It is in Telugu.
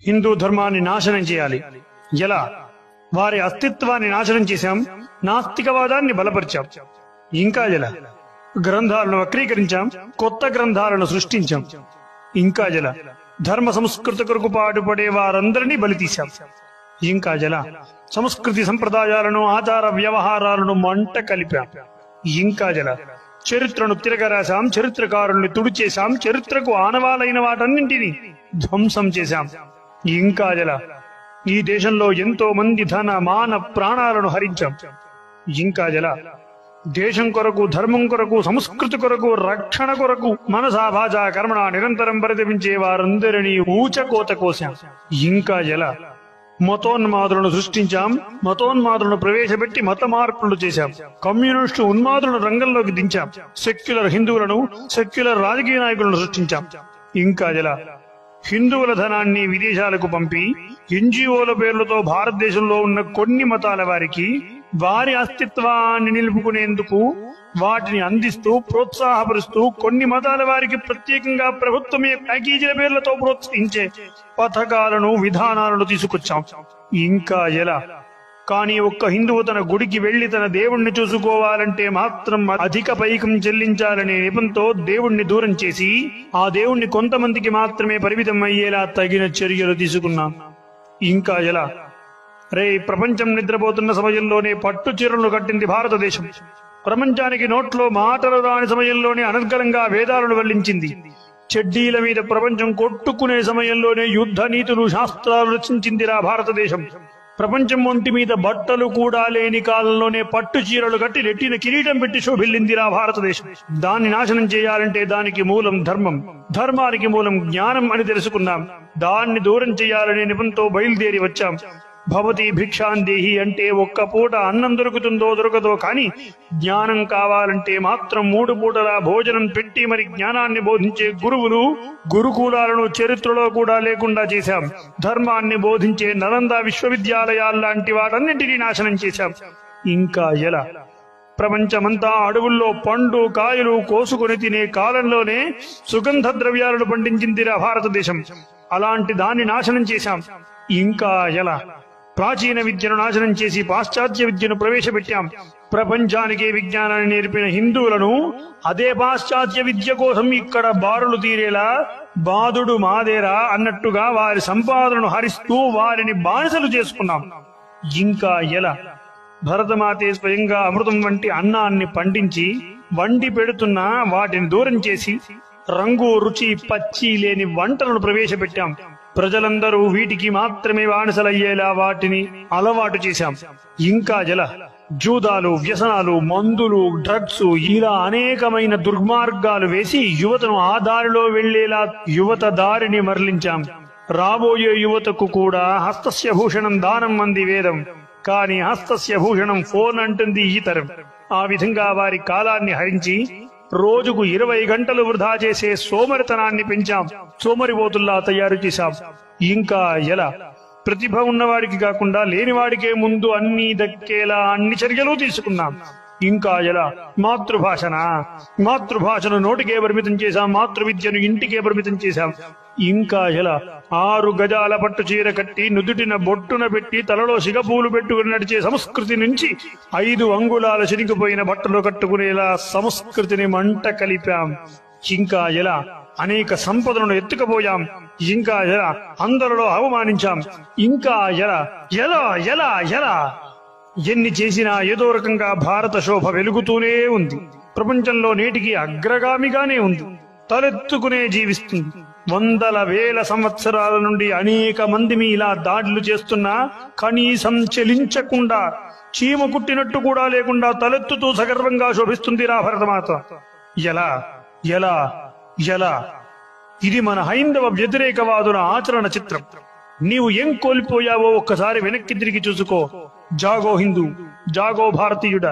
హిందూ ధర్మాన్ని నాశనం చేయాలి. ఎలా? వారి అస్తిత్వాన్ని నాశనం చేశాం, నాస్తికవాదాన్ని బలపరిచాం. ఇంకా ఎలా? గ్రంథాలను వక్రీకరించాం, కొత్త గ్రంథాలను సృష్టించాం. ఇంకా ఎలా? ధర్మ సంస్కృతి కొరకు పాటుపడే వారందరినీ బలితీశాం. ఇంకా ఎలా? సంస్కృతి సంప్రదాయాలను ఆచార వ్యవహారాలను మంట కలిపాం. ఇంకా ఎలా? చరిత్రను తిరగరాశాం, చరిత్రకారుల్ని తుడిచేశాం, చరిత్రకు ఆనవాలైన వాటన్నింటినీ ధ్వంసం చేశాం. ఇంకా ఎలా? ఈ దేశంలో ఎంతో మంది ధన మాన ప్రాణాలను హరించాం. ఇంకా ఎలా? దేశం కొరకు, ధర్మం కొరకు, సంస్కృతి కొరకు, రక్షణ కొరకు మనసా భాషా కర్మణ నిరంతరం పరితపించే వారందరినీ ఊచకోత కోశాం. ఇంకా ఎలా? మతోన్మాదులను సృష్టించాం, మతోన్మాదులను ప్రవేశపెట్టి మత మార్పులు చేశాం, కమ్యూనిస్టు ఉన్మాదులను రంగంలోకి దించాం, సెక్యులర్ హిందువులను, సెక్యులర్ రాజకీయ నాయకులను సృష్టించాం. ఇంకా ఎలా? హిందువుల ధనాన్ని విదేశాలకు పంపి ఎన్జిఓల పేర్లతో భారతదేశంలో ఉన్న కొన్ని మతాల వారికి వారి అస్తిత్వాన్ని నిలుపుకునేందుకు వాటిని అందిస్తూ ప్రోత్సాహపరుస్తూ కొన్ని మతాల వారికి ప్రత్యేకంగా ప్రభుత్వమే ప్యాకేజీల పేర్లతో ప్రోత్సహించే పథకాలను, విధానాలను తీసుకొచ్చాం. ఇంకా ఎలా? కానీ ఒక్క హిందువు తన గుడికి వెళ్లి తన దేవుణ్ణి చూసుకోవాలంటే మాత్రం అధిక పైకం చెల్లించాలనే నెపంతో దేవుణ్ణి దూరం చేసి ఆ దేవుణ్ణి కొంతమందికి మాత్రమే పరిమితం అయ్యేలా తగిన చర్యలు తీసుకున్నాం. ఇంకా ఎలా? ప్రపంచం నిద్రపోతున్న సమయంలోనే పట్టు చీరలు కట్టింది భారతదేశం. ప్రపంచానికి నోట్లో మాటలు రాని సమయంలోనే అనర్గళంగా వేదాలను వల్లించింది. చెడ్డీల మీద ప్రపంచం కొట్టుకునే సమయంలోనే యుద్ధ నీతులు, శాస్త్రాలు రచించిందిరా భారతదేశం. ప్రపంచం ఒంటి మీద బట్టలు కూడా లేని కాలంలోనే పట్టు చీరలు కట్టి రెట్టిన కిరీటం పెట్టి శోభిల్లిందిరా భారతదేశం. దాన్ని నాశనం చేయాలంటే దానికి మూలం ధర్మం, ధర్మానికి మూలం జ్ఞానం అని తెలుసుకున్నాం. దాన్ని దూరం చేయాలనే నిపంతో బయలుదేరి వచ్చాం. భవతి భిక్షాందేహి అంటే ఒక్క పూట అన్నం దొరుకుతుందో దొరకదో కానీ జ్ఞానం కావాలంటే మాత్రం 3 పూటలా భోజనం పెట్టి మరి జ్ఞానాన్ని బోధించే గురువులు, గురుకులాలను చరిత్రలో కూడా లేకుండా చేశాం. ధర్మాన్ని బోధించే నలంద విశ్వవిద్యాలయాల్లాంటి వాటన్నింటినీ నాశనం చేశాం. ఇంకా ఎలా? ప్రపంచమంతా అడవుల్లో పండు కాయలు కోసుకొని తినే కాలంలోనే సుగంధ ద్రవ్యాలను పండించిందిరా భారతదేశం. అలాంటి దాన్ని నాశనం చేశాం. ఇంకా ఎలా? ప్రాచీన విద్యను నాశనం చేసి పాశ్చాత్య విద్యను ప్రవేశపెట్టాం. ప్రపంచానికి విజ్ఞానాన్ని నేర్పిన హిందువులను అదే పాశ్చాత్య విద్య కోసం ఇక్కడ బారులు తీరేలా బాదుడు మాదేరా అన్నట్టుగా వారి సంపాదనను హరిస్తూ వారిని బానిసలు చేసుకున్నాం. ఇంకా ఎలా? భరతమాతే స్వయంగా అమృతం వంటి అన్నాన్ని పండించి వండి పెడుతున్నా వాటిని దూరం చేసి రంగు, రుచి, పచ్చి లేని వంటలను ప్రవేశపెట్టాం. ప్రజలందరూ వీటికి మాత్రమే బానిసలయ్యేలా వాటిని అలవాటు చేశాం. ఇంకా ఎలా? జూదాలు, వ్యసనాలు, మందులు, డ్రగ్స్ ఇలా అనేకమైన దుర్మార్గాలు వేసి యువతను ఆ దారిలో వెళ్లేలా యువత దారిని మరలించాం. రాబోయే యువతకు కూడా హస్తస్య భూషణం దానం అంది వేదం, కానీ హస్తస్య భూషణం ఫోన్ అంటుంది ఈ తరం. ఆ విధంగా వారి కాలాన్ని హరించి రోజుకు 20 గంటలు వృధా చేసే సోమరితనాన్ని పెంచాం, సోమరిపోతుల్లా తయారు చేశాం. ఇంకా ఎలా? ప్రతిభ ఉన్నవాడికి కాకుండా లేనివాడికే ముందు అన్ని దక్కేలా అన్ని చర్యలు తీసుకున్నాం. ఇంకా ఎలా? మాతృభాషను నోటికే పరిమితం చేశాం, మాతృవిద్యను ఇంటికే పరిమితం చేశాం. ఇంకా ఎలా? 6 గజాల పట్టు చీర కట్టి నుదుటిన బొట్టున పెట్టి తలలో సిగపూలు పెట్టుకుని నడిచే సంస్కృతి నుంచి 5 అంగుళాల చినిగిపోయిన బట్టలు కట్టుకునేలా సంస్కృతిని మంట కలిపాం. ఇంకా ఎలా? అనేక సంపదలను ఎత్తుకుపోయాం. ఇంకా ఎలా? అందరిలో అవమానించాం. ఇంకా ఎలా? ఎలా ఎలా ఎలా ఎన్ని చేసినా ఏదో రకంగా భారత శోభ వెలుగుతూనే ఉంది. ప్రపంచంలో నేటికి అగ్రగామిగానే ఉంది, తలెత్తుకునే జీవిస్తుంది. వందల వేల సంవత్సరాల నుండి అనేక మంది ఇలా దాడులు చేస్తున్నా కనీసం చెలించకుండా, చీమ కుట్టినట్టు కూడా లేకుండా తలెత్తుతూ సగర్వంగా శోభిస్తుంది రా భరతమాత. ఎలా ఎలా ఎలా? ఇది మన హైందవ వ్యతిరేకవాదుల ఆచరణ చిత్రం. నీవు ఏం కోల్పోయావో ఒక్కసారి వెనక్కి తిరిగి చూసుకో. జాగో హిందూ, జాగో భారతీయుడా.